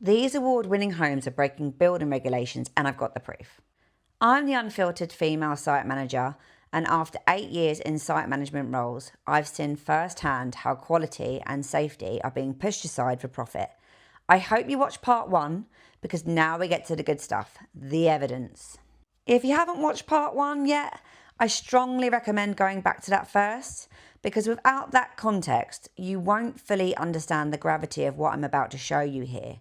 These award-winning homes are breaking building regulations, and I've got the proof. I'm the unfiltered female site manager, and after 8 years in site management roles, I've seen firsthand how quality and safety are being pushed aside for profit. I hope you watch part 1, because now we get to the good stuff, the evidence. If you haven't watched part 1 yet, I strongly recommend going back to that first, because without that context, you won't fully understand the gravity of what I'm about to show you here.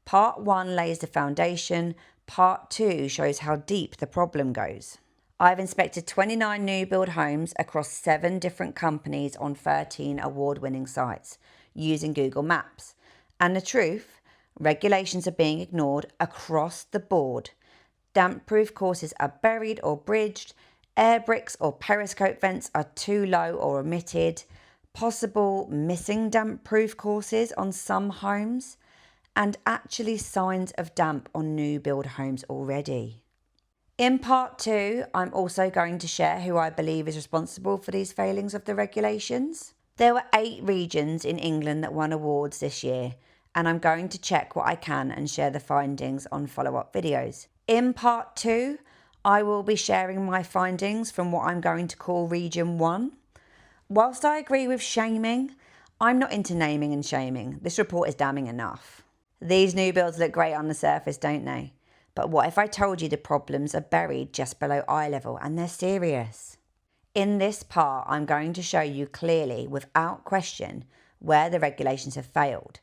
Part 1 lays the foundation, part 2 shows how deep the problem goes. I've inspected 29 new build homes across 7 different companies on 13 award-winning sites using Google Maps. And the truth, regulations are being ignored across the board. Damp-proof courses are buried or bridged, air bricks or periscope vents are too low or omitted, possible missing damp-proof courses on some homes, and actually signs of damp on new build homes already. In part 2, I'm also going to share who I believe is responsible for these failings of the regulations. There were 8 regions in England that won awards this year, and I'm going to check what I can and share the findings on follow-up videos. In part 2, I will be sharing my findings from what I'm going to call Region 1. Whilst I agree with shaming, I'm not into naming and shaming. This report is damning enough. These new builds look great on the surface, don't they? But what if I told you the problems are buried just below eye level and they're serious? In this part, I'm going to show you clearly, without question, where the regulations have failed.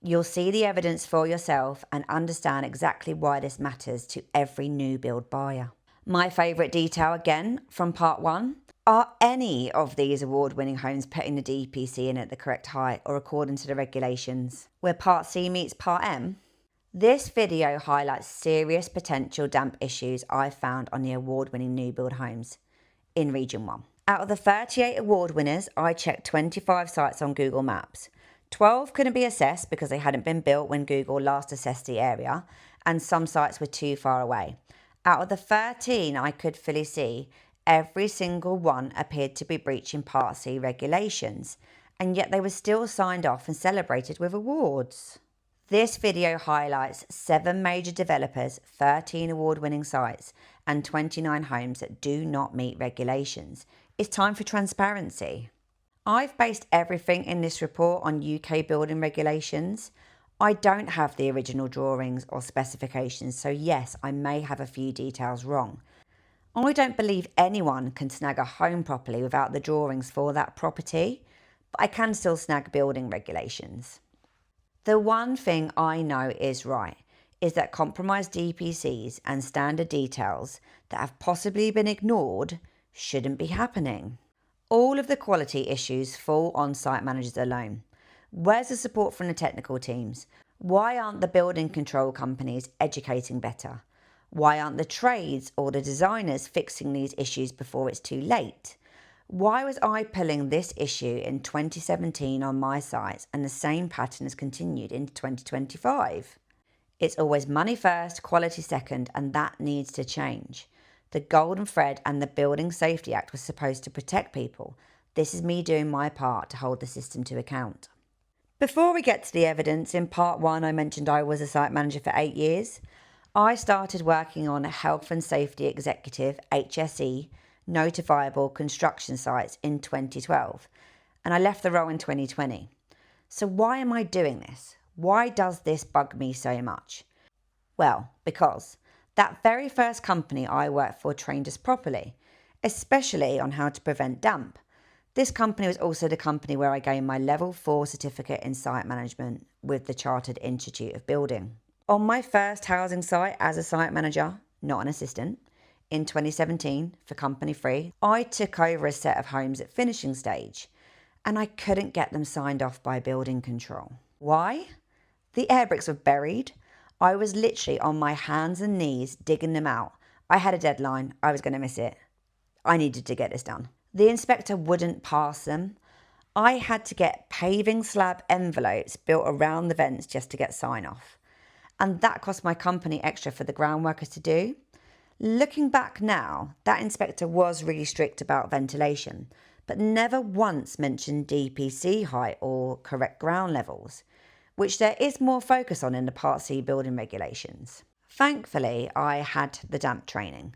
You'll see the evidence for yourself and understand exactly why this matters to every new build buyer. My favourite detail again from part 1. Are any of these award-winning homes putting the DPC in at the correct height or according to the regulations? Where part C meets part M? This video highlights serious potential damp issues I've found on the award-winning new build homes in Region 1. Out of the 38 award winners, I checked 25 sites on Google Maps. 12 couldn't be assessed because they hadn't been built when Google last assessed the area, and some sites were too far away. Out of the 13 I could fully see, every single one appeared to be breaching Part C regulations, and yet they were still signed off and celebrated with awards. This video highlights 7 major developers, 13 award-winning sites, and 29 homes that do not meet regulations. It's time for transparency. I've based everything in this report on UK building regulations. I don't have the original drawings or specifications, so yes, I may have a few details wrong. I don't believe anyone can snag a home properly without the drawings for that property, but I can still snag building regulations. The one thing I know is right is that compromised DPCs and standard details that have possibly been ignored shouldn't be happening. All of the quality issues fall on site managers alone. Where's the support from the technical teams? Why aren't the building control companies educating better? Why aren't the trades or the designers fixing these issues before it's too late? Why was I pulling this issue in 2017 on my sites and the same pattern has continued into 2025? It's always money first, quality second, and that needs to change. The golden thread and the Building Safety Act was supposed to protect people. This is me doing my part to hold the system to account. Before we get to the evidence, in part 1 I mentioned I was a site manager for 8 years. I started working on a Health and Safety Executive, HSE, notifiable construction sites in 2012, and I left the role in 2020. So why am I doing this? Why does this bug me so much? Well, because that very first company I worked for trained us properly, especially on how to prevent damp. This company was also the company where I gained my level 4 certificate in site management with the Chartered Institute of Building. On my first housing site as a site manager, not an assistant, in 2017 for Company 3, I took over a set of homes at finishing stage and I couldn't get them signed off by building control. Why? The air bricks were buried. I was literally on my hands and knees digging them out. I had a deadline. I was going to miss it. I needed to get this done. The inspector wouldn't pass them. I had to get paving slab envelopes built around the vents just to get sign off. And that cost my company extra for the ground workers to do. Looking back now, that inspector was really strict about ventilation, but never once mentioned DPC height or correct ground levels. which there is more focus on in the Part C building regulations. Thankfully, I had the damp training.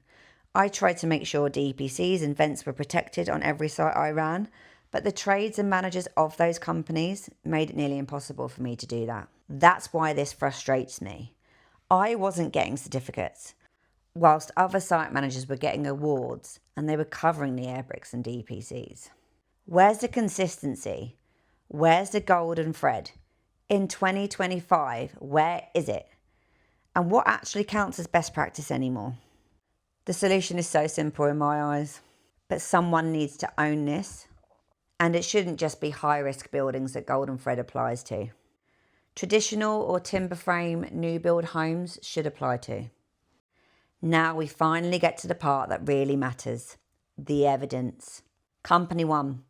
I tried to make sure DPCs and vents were protected on every site I ran, but the trades and managers of those companies made it nearly impossible for me to do that. That's why this frustrates me. I wasn't getting certificates, whilst other site managers were getting awards and they were covering the air bricks and DPCs. Where's the consistency? Where's the golden thread? In 2025, where is it? And what actually counts as best practice anymore? The solution is so simple in my eyes, but someone needs to own this, and it shouldn't just be high-risk buildings that golden thread applies to. Traditional or timber frame new build homes should apply to. Now we finally get to the part that really matters, the evidence. Company 1.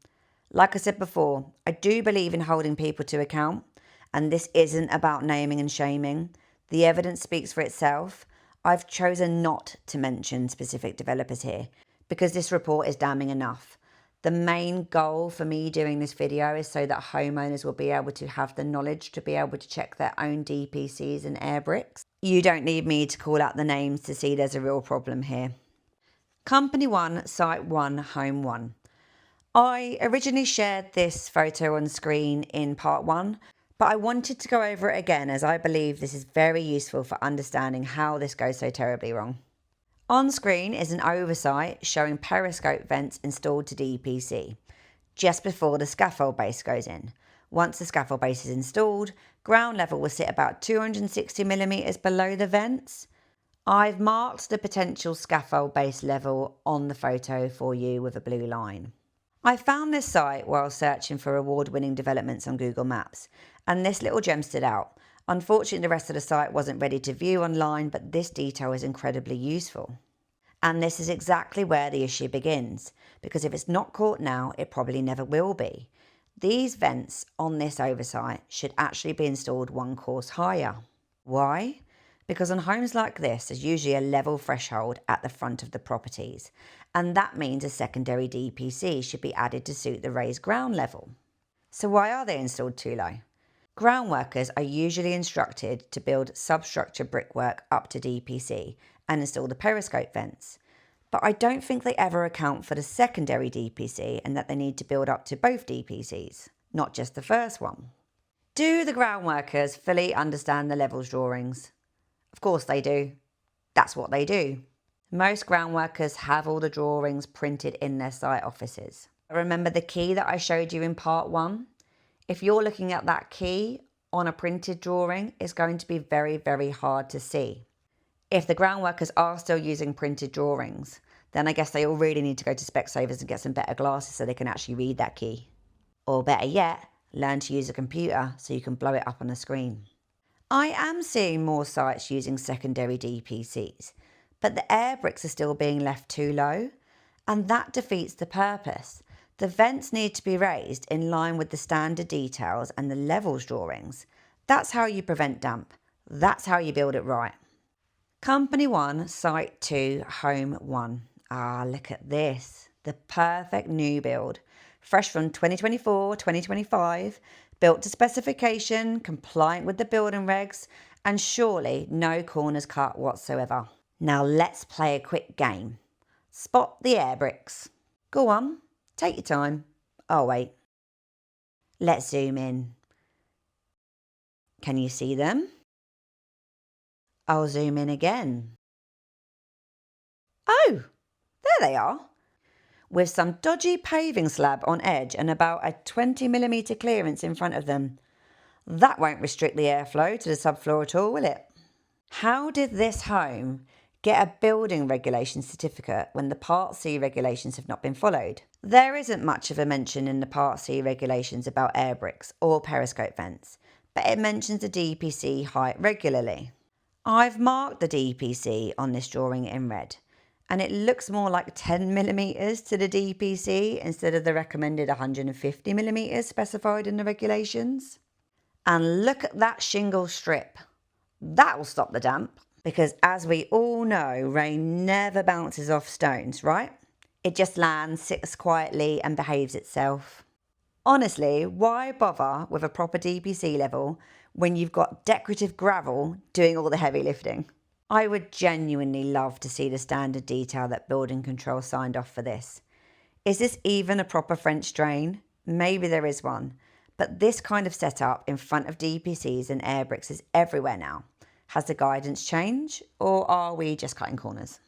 Like I said before, I do believe in holding people to account, and this isn't about naming and shaming. The evidence speaks for itself. I've chosen not to mention specific developers here because this report is damning enough. The main goal for me doing this video is so that homeowners will be able to have the knowledge to be able to check their own DPCs and air bricks. You don't need me to call out the names to see there's a real problem here. Company 1, Site 1, Home 1. I originally shared this photo on screen in part 1, but I wanted to go over it again as I believe this is very useful for understanding how this goes so terribly wrong. On screen is an oversight showing periscope vents installed to DPC, just before the scaffold base goes in. Once the scaffold base is installed, ground level will sit about 260mm below the vents. I've marked the potential scaffold base level on the photo for you with a blue line. I found this site while searching for award-winning developments on Google Maps, and this little gem stood out. Unfortunately, the rest of the site wasn't ready to view online, but this detail is incredibly useful. And this is exactly where the issue begins, because if it's not caught now, it probably never will be. These vents on this oversight should actually be installed one course higher. Why? Because on homes like this, there's usually a level threshold at the front of the properties, and that means a secondary DPC should be added to suit the raised ground level. So why are they installed too low? Ground workers are usually instructed to build substructure brickwork up to DPC and install the periscope vents, but I don't think they ever account for the secondary DPC and that they need to build up to both DPCs, not just the first one. Do the ground workers fully understand the levels drawings? Of course they do. That's what they do. Most ground workers have all the drawings printed in their site offices. Remember the key that I showed you in part 1? If you're looking at that key on a printed drawing, it's going to be very, very hard to see. If the ground workers are still using printed drawings, then I guess they all really need to go to Specsavers and get some better glasses so they can actually read that key. Or better yet, learn to use a computer so you can blow it up on the screen. I am seeing more sites using secondary DPCs, but the air bricks are still being left too low, and that defeats the purpose. The vents need to be raised in line with the standard details and the levels drawings. That's how you prevent damp. That's how you build it right. Company 1, Site 2, Home 1. Ah, look at this. The perfect new build. Fresh from 2024, 2025, built to specification, compliant with the building regs, and surely no corners cut whatsoever. Now let's play a quick game. Spot the air bricks. Go on, take your time. Oh wait. Let's zoom in. Can you see them? I'll zoom in again. Oh, there they are. With some dodgy paving slab on edge and about a 20mm clearance in front of them. That won't restrict the airflow to the subfloor at all, will it? How did this home get a building regulation certificate when the Part C regulations have not been followed? There isn't much of a mention in the Part C regulations about air bricks or periscope vents, but it mentions the DPC height regularly. I've marked the DPC on this drawing in red, and it looks more like 10mm to the DPC instead of the recommended 150mm specified in the regulations. And look at that shingle strip. That'll stop the damp, because as we all know, rain never bounces off stones, right? It just lands, sits quietly and behaves itself. Honestly, why bother with a proper DPC level when you've got decorative gravel doing all the heavy lifting. I would genuinely love to see the standard detail that building control signed off for this. Is this even a proper French drain? Maybe there is one, but this kind of setup in front of DPCs and air bricks is everywhere now. Has the guidance changed, or are we just cutting corners?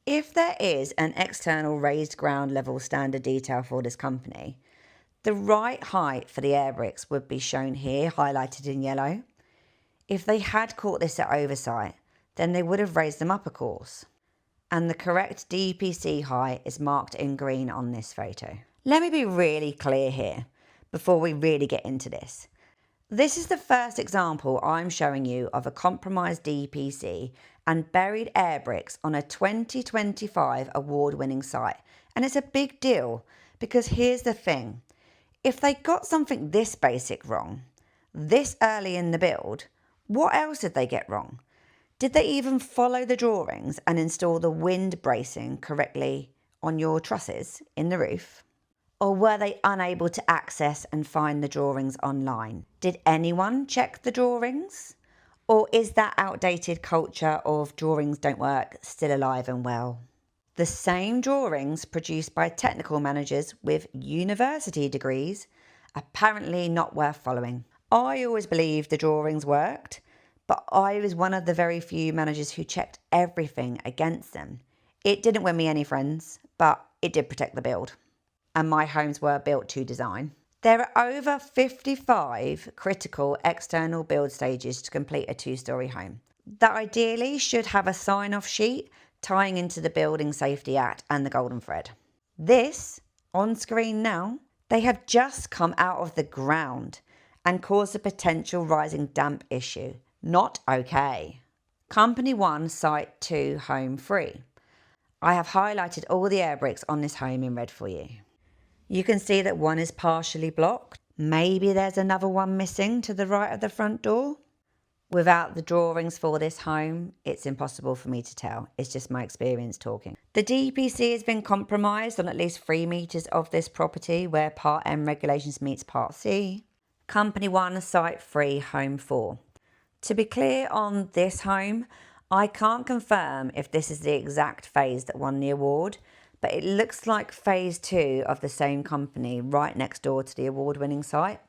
If there is an external raised ground level standard detail for this company, the right height for the air bricks would be shown here, highlighted in yellow. If they had caught this at oversight, then they would have raised them up a course. And the correct DPC height is marked in green on this photo. Let me be really clear here before we really get into this. This is the first example I'm showing you of a compromised DPC and buried air bricks on a 2025 award-winning site. And it's a big deal because here's the thing. If they got something this basic wrong, this early in the build, what else did they get wrong? Did they even follow the drawings and install the wind bracing correctly on your trusses in the roof? Or were they unable to access and find the drawings online? Did anyone check the drawings? Or is that outdated culture of drawings don't work still alive and well? The same drawings produced by technical managers with university degrees apparently not worth following. I always believed the drawings worked, but I was one of the very few managers who checked everything against them. It didn't win me any friends, but it did protect the build. And my homes were built to design. There are over 55 critical external build stages to complete a 2-storey home that ideally should have a sign-off sheet tying into the Building Safety Act and the Golden Thread. This, on screen now, they have just come out of the ground and caused a potential rising damp issue. Not okay. Company 1, Site 2, Home 3. I have highlighted all the air bricks on this home in red for you. You can see that one is partially blocked. Maybe there's another one missing to the right of the front door. Without the drawings for this home, it's impossible for me to tell. It's just my experience talking. The DPC has been compromised on at least 3 metres of this property where Part M regulations meets Part C. Company 1, Site 3, Home 4. To be clear on this home, I can't confirm if this is the exact phase that won the award, but it looks like phase 2 of the same company right next door to the award-winning site.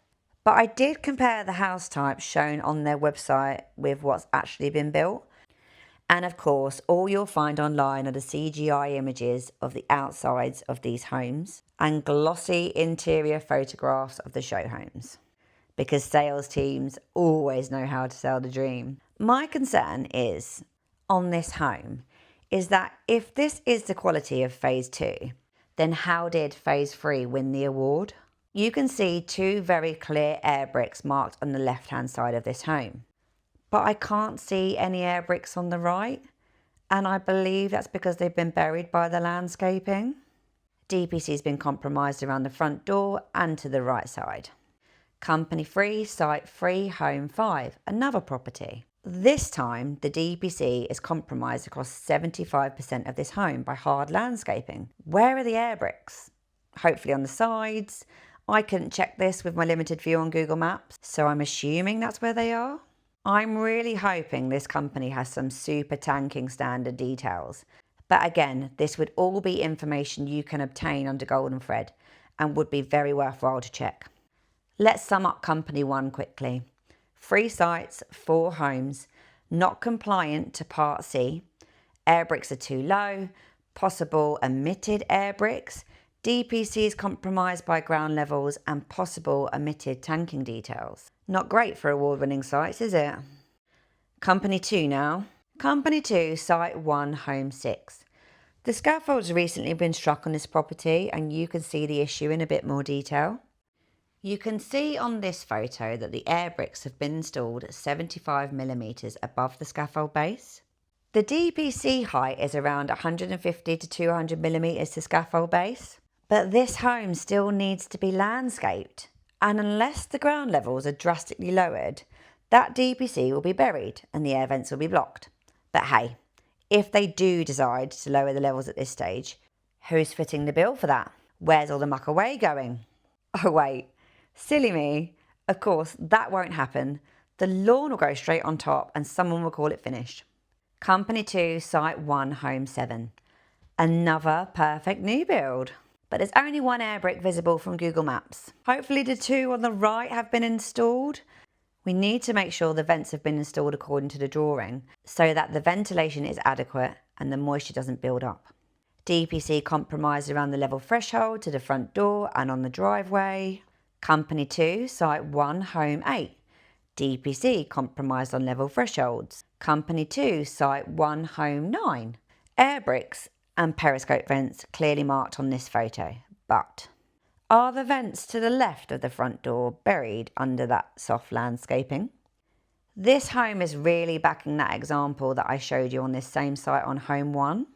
But I did compare the house types shown on their website with what's actually been built. And of course, all you'll find online are the CGI images of the outsides of these homes and glossy interior photographs of the show homes, because sales teams always know how to sell the dream. My concern is, on this home, is that if this is the quality of phase 2, then how did phase 3 win the award? You can see 2 very clear air bricks marked on the left-hand side of this home. But I can't see any air bricks on the right, and I believe that's because they've been buried by the landscaping. DPC has been compromised around the front door and to the right side. Company 3, Site 3, Home 5, another property. This time, the DPC is compromised across 75% of this home by hard landscaping. Where are the air bricks? Hopefully on the sides. I couldn't check this with my limited view on Google Maps, so I'm assuming that's where they are. I'm really hoping this company has some super tanking standard details. But again, this would all be information you can obtain under Golden Thread and would be very worthwhile to check. Let's sum up Company 1 quickly. 3 sites, 4 homes, not compliant to Part C, air bricks are too low, possible omitted air bricks, DPCs compromised by ground levels and possible omitted tanking details. Not great for award-winning sites, is it? Company 2 now. Company 2, Site 1, Home 6. The scaffold's recently been struck on this property and you can see the issue in a bit more detail. You can see on this photo that the air bricks have been installed 75mm above the scaffold base. The DPC height is around 150 to 200mm to scaffold base, but this home still needs to be landscaped, and unless the ground levels are drastically lowered, that DPC will be buried and the air vents will be blocked. But hey, if they do decide to lower the levels at this stage, who's footing the bill for that? Where's all the muck away going? Oh wait. Silly me. Of course, that won't happen. The lawn will go straight on top and someone will call it finished. Company 2, Site 1, Home 7. Another perfect new build. But there's only one air brick visible from Google Maps. Hopefully the two on the right have been installed. We need to make sure the vents have been installed according to the drawing so that the ventilation is adequate and the moisture doesn't build up. DPC compromised around the level threshold to the front door and on the driveway. Company 2, Site 1, Home 8. DPC compromised on level thresholds. Company 2, Site 1, Home 9. Air bricks and periscope vents clearly marked on this photo, but are the vents to the left of the front door buried under that soft landscaping? This home is really backing that example that I showed you on this same site on Home 1.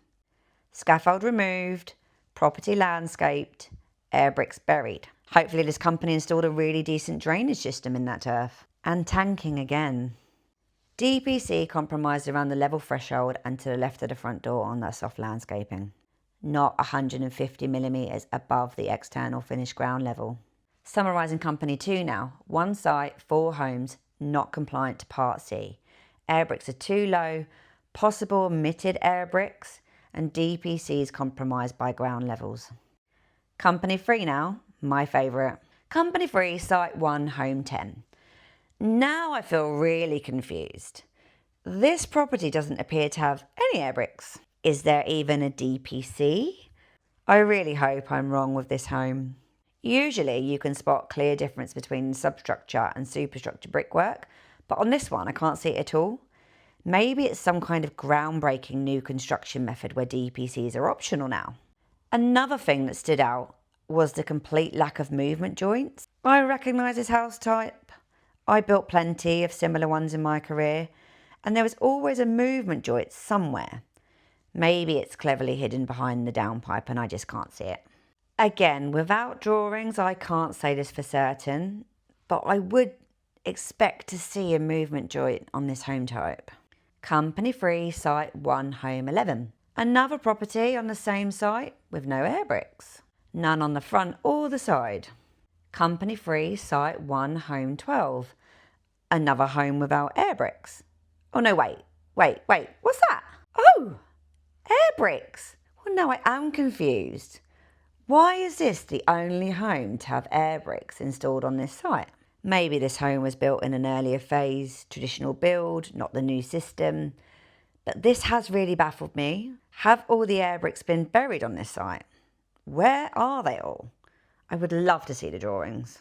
Scaffold removed, property landscaped, air bricks buried. Hopefully this company installed a really decent drainage system in that turf. And tanking again. DPC compromised around the level threshold and to the left of the front door on that soft landscaping. Not 150mm above the external finished ground level. Summarising Company 2 now. 1 site, 4 homes, not compliant to Part C. Air bricks are too low, possible omitted air bricks, and DPCs compromised by ground levels. Company 3 now, my favourite. Company 3, Site 1, Home 10. Now I feel really confused. This property doesn't appear to have any air bricks. Is there even a DPC? I really hope I'm wrong with this home. Usually you can spot clear difference between substructure and superstructure brickwork, but on this one I can't see it at all. Maybe it's some kind of groundbreaking new construction method where DPCs are optional now. Another thing that stood out was the complete lack of movement joints. I recognise this house type. I built plenty of similar ones in my career, and there was always a movement joint somewhere. Maybe it's cleverly hidden behind the downpipe and I just can't see it. Again, without drawings, I can't say this for certain, but I would expect to see a movement joint on this home type. Company 3, Site 1, Home 11. Another property on the same site with no air bricks. None on the front or the side. Company 3, Site 1, Home 12. Another home without air bricks. Oh no, wait, what's that? Oh, air bricks. Well, no, I am confused. Why is this the only home to have air bricks installed on this site? Maybe this home was built in an earlier phase, traditional build, not the new system. But this has really baffled me. Have all the air bricks been buried on this site? Where are they all? I would love to see the drawings.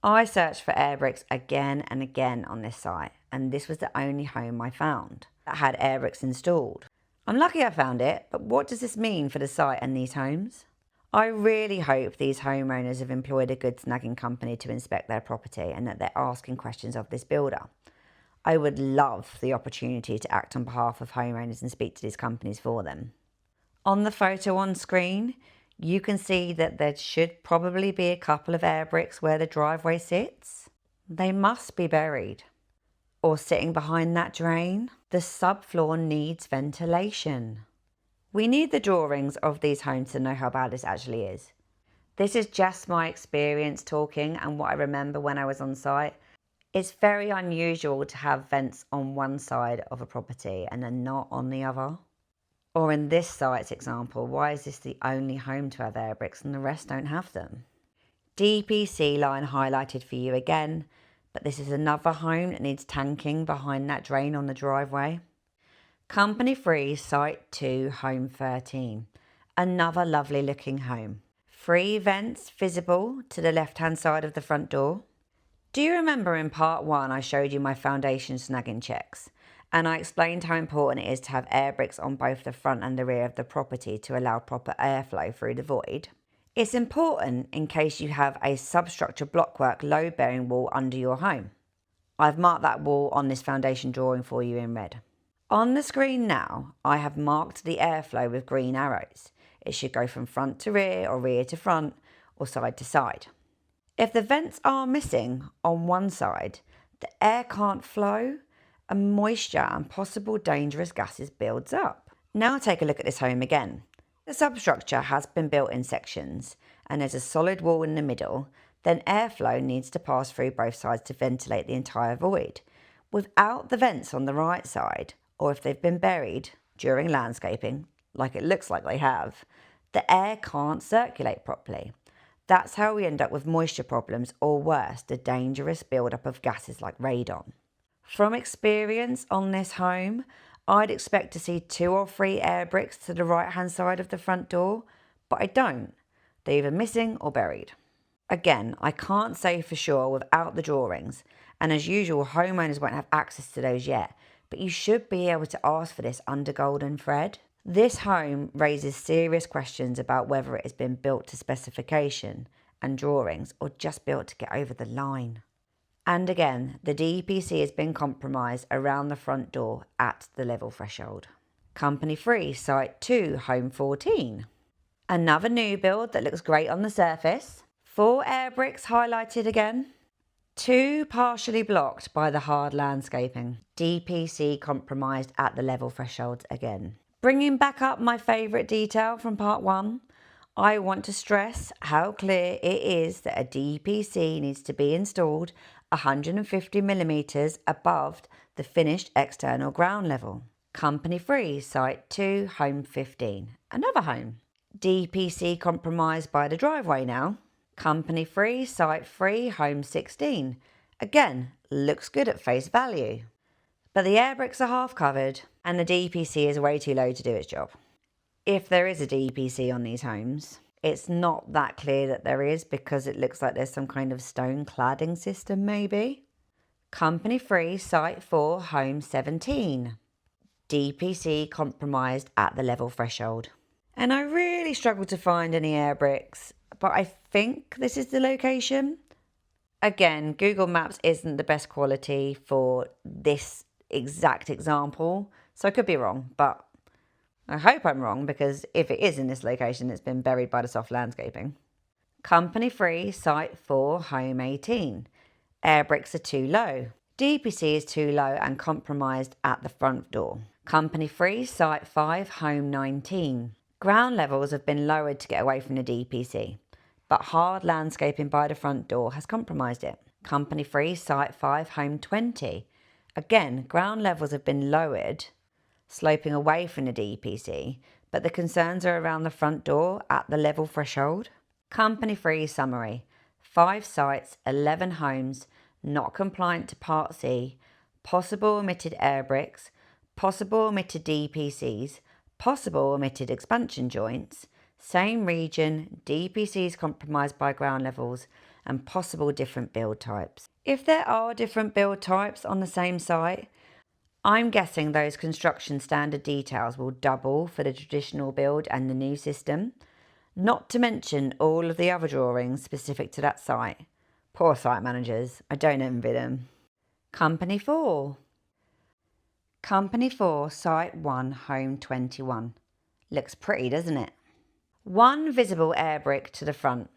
I searched for air bricks again and again on this site, and this was the only home I found that had air bricks installed. I'm lucky I found it, but what does this mean for the site and these homes? I really hope these homeowners have employed a good snagging company to inspect their property and that they're asking questions of this builder. I would love the opportunity to act on behalf of homeowners and speak to these companies for them. On the photo on screen, you can see that there should probably be a couple of air bricks where the driveway sits. They must be buried. Or sitting behind that drain. The subfloor needs ventilation. We need the drawings of these homes to know how bad this actually is. This is just my experience talking and what I remember when I was on site. It's very unusual to have vents on one side of a property and then not on the other. Or in this site's example, why is this the only home to have air bricks and the rest don't have them? DPC line highlighted for you again, but this is another home that needs tanking behind that drain on the driveway. Company 3, Site 2, Home 13. Another lovely looking home. 3 vents visible to the left-hand side of the front door. Do you remember in part 1 I showed you my foundation snagging checks? And I explained how important it is to have air bricks on both the front and the rear of the property to allow proper airflow through the void. It's important in case you have a substructure blockwork load-bearing wall under your home. I've marked that wall on this foundation drawing for you in red. On the screen now, I have marked the airflow with green arrows. It should go from front to rear or rear to front or side to side. If the vents are missing on one side, the air can't flow and moisture and possible dangerous gases builds up. Now take a look at this home again. The substructure has been built in sections and there's a solid wall in the middle, then airflow needs to pass through both sides to ventilate the entire void, Without the vents on the right side, or if they've been buried during landscaping, like it looks like they have, the air can't circulate properly. That's how we end up with moisture problems, or worse, the dangerous buildup of gases like radon. From experience on this home, I'd expect to see 2 or 3 air bricks to the right hand side of the front door, but I don't. They're either missing or buried. Again, I can't say for sure without the drawings, and as usual, homeowners won't have access to those yet, but you should be able to ask for this under golden thread. This home raises serious questions about whether it has been built to specification and drawings or just built to get over the line. And again, the DPC has been compromised around the front door at the level threshold. Company 3, Site 2, Home 14. Another new build that looks great on the surface. 4 air bricks highlighted again. 2 partially blocked by the hard landscaping. DPC compromised at the level thresholds again. Bringing back up my favourite detail from part 1, I want to stress how clear it is that a DPC needs to be installed 150mm above the finished external ground level. Company 3, Site 2, Home 15. Another home. DPC compromised by the driveway now. Company 3, Site 3, Home 16. Again, looks good at face value. But the air bricks are half covered and the DPC is way too low to do its job. If there is a DPC on these homes, it's not that clear that there is because it looks like there's some kind of stone cladding system maybe. Company 3, Site 4, Home 17. DPC compromised at the level threshold. And I really struggled to find any air bricks, but I think this is the location. Again, Google Maps isn't the best quality for this exact example, so I could be wrong, but I hope I'm wrong because if it is in this location, it's been buried by the soft landscaping. Company 3, Site 4, Home 18. Air bricks are too low. DPC is too low and compromised at the front door. Company 3, Site 5, Home 19. Ground levels have been lowered to get away from the DPC, but hard landscaping by the front door has compromised it. Company 3, Site 5, Home 20. Again, ground levels have been lowered, sloping away from the DPC, but the concerns are around the front door at the level threshold. Company 3 summary. 5 sites, 11 homes, not compliant to Part C, possible omitted air bricks, possible omitted DPCs, possible omitted expansion joints, same region, DPCs compromised by ground levels, and possible different build types. If there are different build types on the same site, I'm guessing those construction standard details will double for the traditional build and the new system, not to mention all of the other drawings specific to that site. Poor site managers, I don't envy them. Company 4. Company 4, Site 1, Home 21. Looks pretty, doesn't it? 1 visible air brick to the front,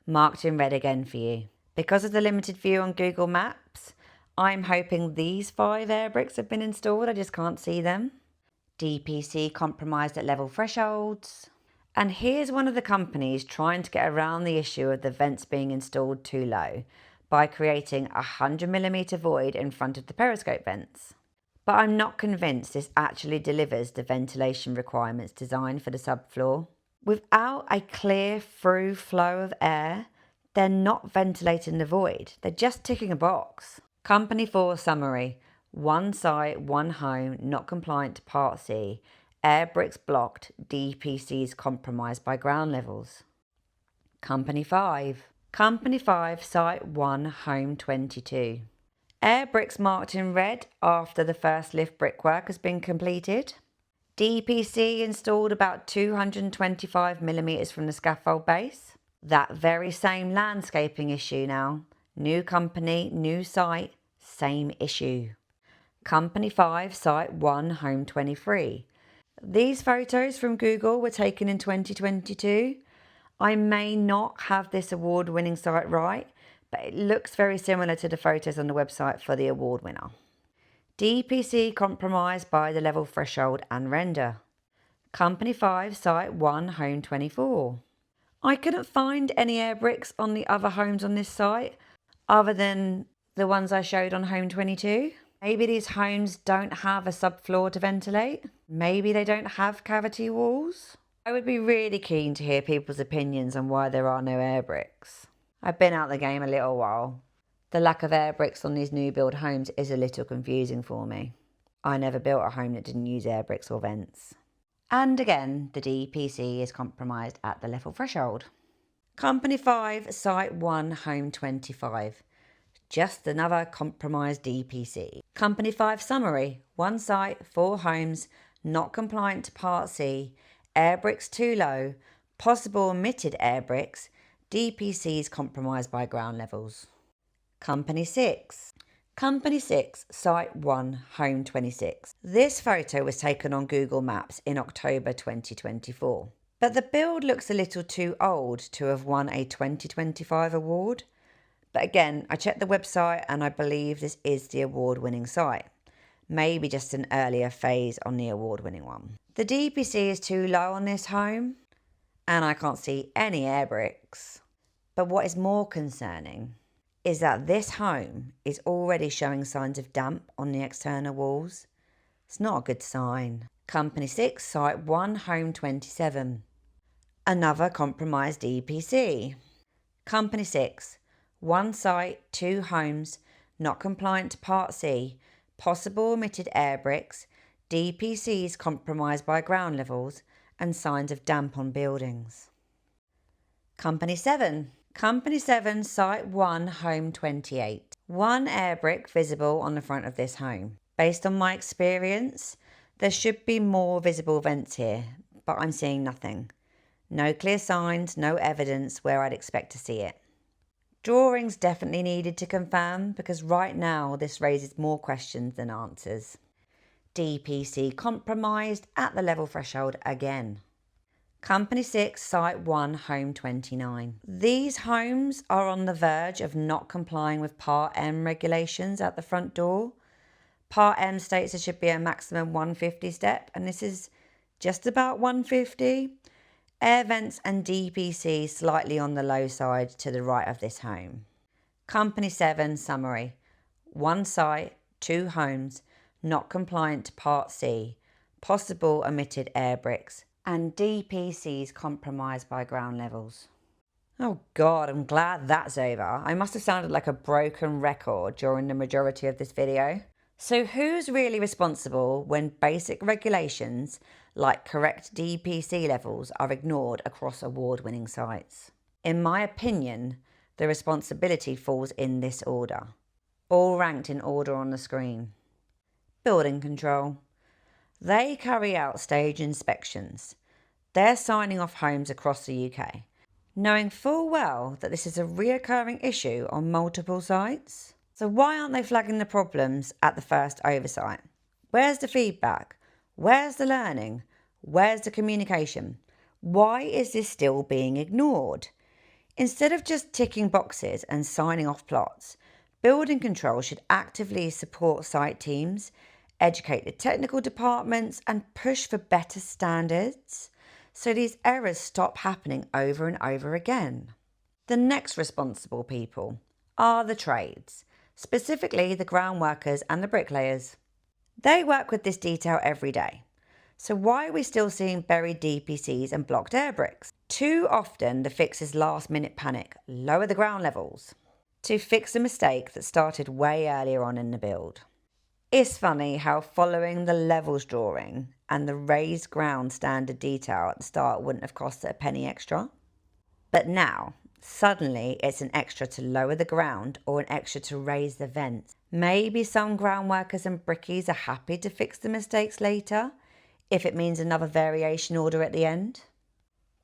marked in red again for you. Because of the limited view on Google Maps, I'm hoping these 5 air bricks have been installed, I just can't see them. DPC compromised at level thresholds. And here's one of the companies trying to get around the issue of the vents being installed too low by creating a 100mm void in front of the periscope vents. But I'm not convinced this actually delivers the ventilation requirements designed for the subfloor. Without a clear through flow of air, they're not ventilating the void, they're just ticking a box. Company 4 summary. 1 site, 1 home, not compliant to Part C. Air bricks blocked, DPCs compromised by ground levels. Company 5. Company 5, Site 1, Home 22. Air bricks marked in red after the first lift brickwork has been completed. DPC installed about 225mm from the scaffold base. That very same landscaping issue now. New company, new site, same issue. Company 5, Site 1, Home 23. These photos from Google were taken in 2022. I may not have this award-winning site right, but it looks very similar to the photos on the website for the award winner. DPC compromised by the level threshold and render. Company 5, Site 1, Home 24. I couldn't find any air bricks on the other homes on this site, other than the ones I showed on Home 22. Maybe these homes don't have a subfloor to ventilate. Maybe they don't have cavity walls. I would be really keen to hear people's opinions on why there are no air bricks. I've been out the game a little while. The lack of air bricks on these new build homes is a little confusing for me. I never built a home that didn't use air bricks or vents. And again, the DPC is compromised at the level threshold. Company 5, Site 1, Home 25. Just another compromised DPC. Company 5 summary: 1 site, 4 homes, not compliant to Part C, air bricks too low, possible omitted air bricks, DPCs compromised by ground levels. Company 6. Company 6, Site 1, Home 26. This photo was taken on Google Maps in October 2024. But the build looks a little too old to have won a 2025 award. But again, I checked the website and I believe this is the award-winning site. Maybe just an earlier phase on the award-winning one. The DPC is too low on this home and I can't see any air bricks. But what is more concerning is that this home is already showing signs of damp on the external walls. It's not a good sign. Company 6, Site 1, Home 27. Another compromised DPC. Company 6, 1 site, 2 homes, not compliant to Part C, possible omitted air bricks, DPCs compromised by ground levels, and signs of damp on buildings. Company 7. Company 7, Site 1, Home 28. 1 air brick visible on the front of this home. Based on my experience, there should be more visible vents here, but I'm seeing nothing. No clear signs, no evidence where I'd expect to see it. Drawings definitely needed to confirm because right now this raises more questions than answers. DPC compromised at the level threshold again. Company 6, Site 1, Home 29. These homes are on the verge of not complying with Part M regulations at the front door. Part M states there should be a maximum 150 step, and this is just about 150. Air vents and DPC slightly on the low side to the right of this home. Company 7, summary: 1 site, 2 homes, not compliant to Part C, possible omitted air bricks, and DPCs compromised by ground levels. Oh God, I'm glad that's over. I must have sounded like a broken record during the majority of this video. So who's really responsible when basic regulations like correct DPC levels are ignored across award-winning sites? In my opinion, the responsibility falls in this order, all ranked in order on the screen. Building control. They carry out stage inspections. They're signing off homes across the UK, knowing full well that this is a reoccurring issue on multiple sites. So why aren't they flagging the problems at the first oversight? Where's the feedback? Where's the learning? Where's the communication? Why is this still being ignored? Instead of just ticking boxes and signing off plots, building control should actively support site teams, educate the technical departments, and push for better standards so these errors stop happening over and over again. The next responsible people are the trades, specifically the ground workers and the bricklayers. They work with this detail every day. So why are we still seeing buried DPCs and blocked air bricks? Too often the fix is last minute panic, lower the ground levels, to fix a mistake that started way earlier on in the build. It's funny how following the levels drawing and the raised ground standard detail at the start wouldn't have cost a penny extra. But now, suddenly it's an extra to lower the ground or an extra to raise the vents. Maybe some ground workers and brickies are happy to fix the mistakes later, if it means another variation order at the end.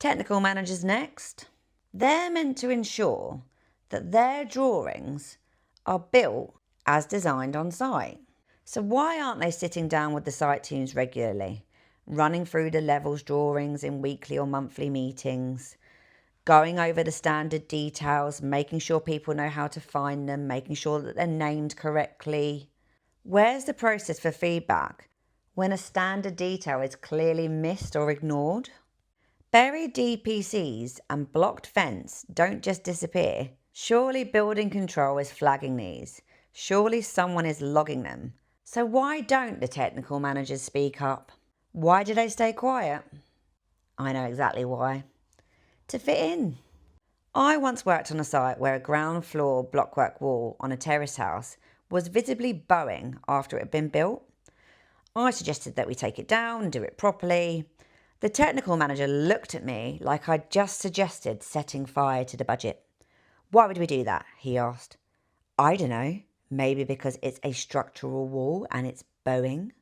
Technical managers next. They're meant to ensure that their drawings are built as designed on site. So why aren't they sitting down with the site teams regularly, running through the levels drawings in weekly or monthly meetings, going over the standard details, making sure people know how to find them, making sure that they're named correctly? Where's the process for feedback when a standard detail is clearly missed or ignored? Buried DPCs and blocked vents don't just disappear. Surely building control is flagging these. Surely someone is logging them. So why don't the technical managers speak up? Why do they stay quiet? I know exactly why. To fit in. I once worked on a site where a ground floor blockwork wall on a terrace house was visibly bowing after it had been built. I suggested that we take it down and do it properly. The technical manager looked at me like I'd just suggested setting fire to the budget. Why would we do that? He asked. I don't know. Maybe because it's a structural wall and it's bowing.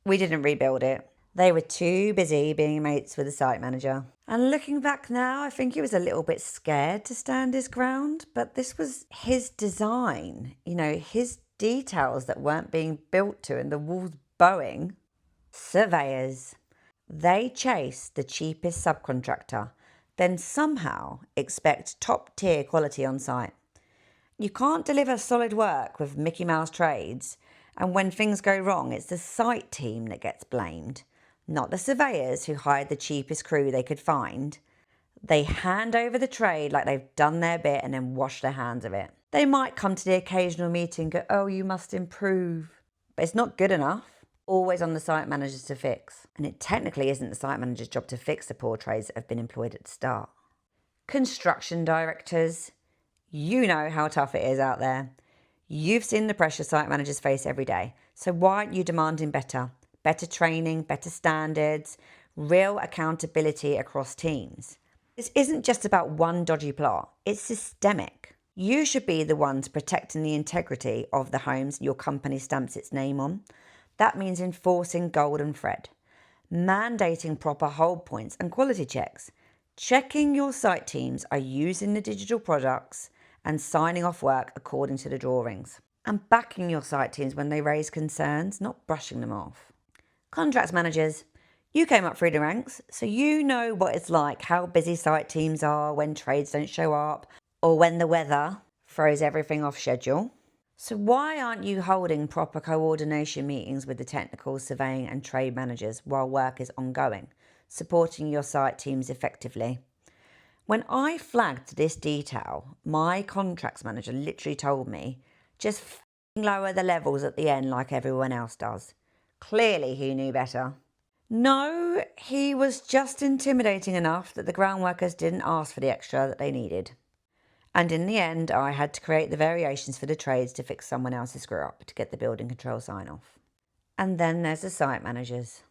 We didn't rebuild it. They were too busy being mates with the site manager. And looking back now, I think he was a little bit scared to stand his ground, but this was his design, his details that weren't being built to and the walls bowing. Surveyors. They chase the cheapest subcontractor, then somehow expect top-tier quality on site. You can't deliver solid work with Mickey Mouse trades, and when things go wrong, it's the site team that gets blamed, not the surveyors who hired the cheapest crew they could find. They hand over the trade like they've done their bit and then wash their hands of it. They might come to the occasional meeting and go, oh, you must improve. But it's not good enough. Always on the site managers to fix. And it technically isn't the site manager's job to fix the poor trades that have been employed at the start. Construction directors. You know how tough it is out there. You've seen the pressure site managers face every day. So why aren't you demanding better? Better training, better standards, real accountability across teams. This isn't just about one dodgy plot. It's systemic. You should be the ones protecting the integrity of the homes your company stamps its name on. That means enforcing golden thread, mandating proper hold points and quality checks, checking your site teams are using the digital products and signing off work according to the drawings, and backing your site teams when they raise concerns, not brushing them off. Contracts managers, you came up through the ranks, so you know what it's like, how busy site teams are when trades don't show up or when the weather throws everything off schedule. So why aren't you holding proper coordination meetings with the technical, surveying and trade managers while work is ongoing, supporting your site teams effectively? When I flagged this detail, my contracts manager literally told me, just lower the levels at the end like everyone else does. Clearly he knew better. No, he was just intimidating enough that the ground workers didn't ask for the extra that they needed. And in the end, I had to create the variations for the trades to fix someone else's screw up to get the building control sign off. And then there's the site managers.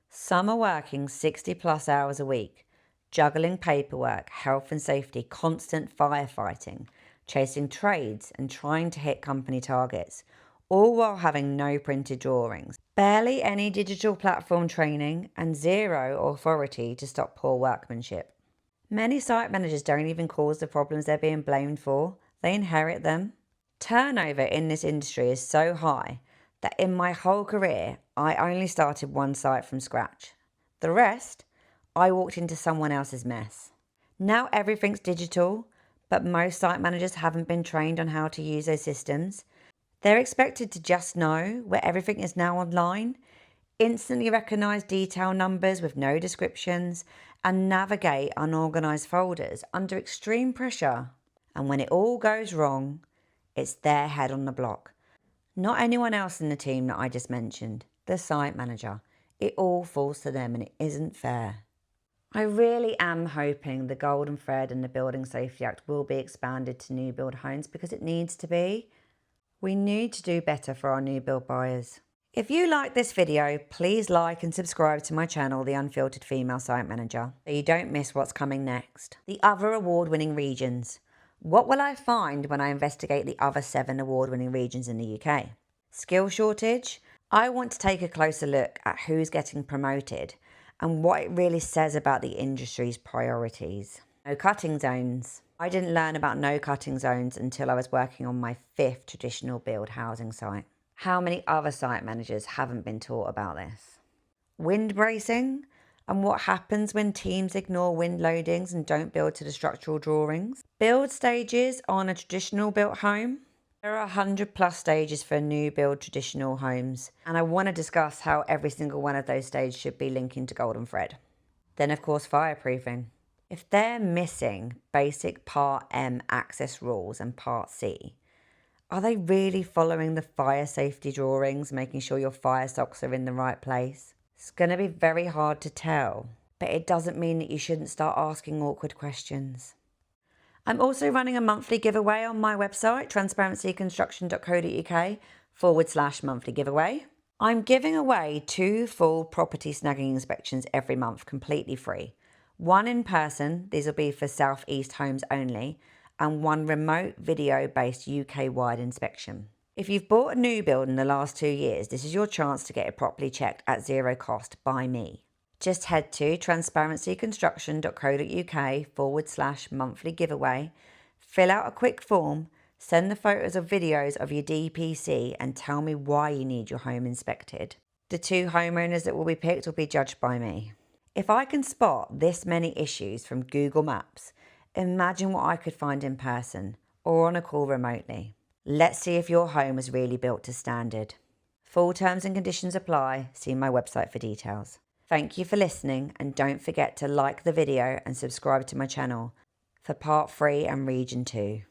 Some are working 60 plus hours a week, juggling paperwork, health and safety, constant firefighting, chasing trades and trying to hit company targets, all while having no printed drawings, barely any digital platform training and zero authority to stop poor workmanship. Many site managers don't even cause the problems they're being blamed for. They inherit them. Turnover in this industry is so high that in my whole career, I only started one site from scratch. The rest, I walked into someone else's mess. Now everything's digital, but most site managers haven't been trained on how to use those systems. They're expected to just know where everything is now online, instantly recognise detail numbers with no descriptions, and navigate unorganised folders under extreme pressure. And when it all goes wrong, it's their head on the block. Not anyone else in the team that I just mentioned, the site manager. It all falls to them and it isn't fair. I really am hoping the Golden Thread and the Building Safety Act will be expanded to new build homes because it needs to be. We need to do better for our new build buyers. If you like this video, please like and subscribe to my channel, The Unfiltered Female Site Manager, so you don't miss what's coming next. The other award-winning regions. What will I find when I investigate the other 7 award-winning regions in the UK? Skill shortage? I want to take a closer look at who's getting promoted and what it really says about the industry's priorities. No cutting zones. I didn't learn about no cutting zones until I was working on my 5th traditional build housing site. How many other site managers haven't been taught about this? Wind bracing and what happens when teams ignore wind loadings and don't build to the structural drawings. Build stages on a traditional built home. There are 100 plus stages for new build traditional homes, and I want to discuss how every single one of those stages should be linking to Golden Thread. Then of course fireproofing. If they're missing basic Part M access rules and Part C, Are they really following the fire safety drawings, making sure your fire socks are in the right place? It's going to be very hard to tell, but it doesn't mean that you shouldn't start asking awkward questions. I'm also running a monthly giveaway on my website, transparencyconstruction.co.uk/monthly giveaway. I'm giving away 2 full property snagging inspections every month, completely free. 1 in person, these will be for South East homes only, and 1 remote video-based UK-wide inspection. If you've bought a new build in the last 2 years, this is your chance to get it properly checked at zero cost by me. Just head to transparencyconstruction.co.uk/monthly giveaway, fill out a quick form, send the photos of videos of your DPC and tell me why you need your home inspected. The 2 homeowners that will be picked will be judged by me. If I can spot this many issues from Google Maps, imagine what I could find in person or on a call remotely. Let's see if your home is really built to standard. Full terms and conditions apply. See my website for details. Thank you for listening, and don't forget to like the video and subscribe to my channel for part 3 and region 2.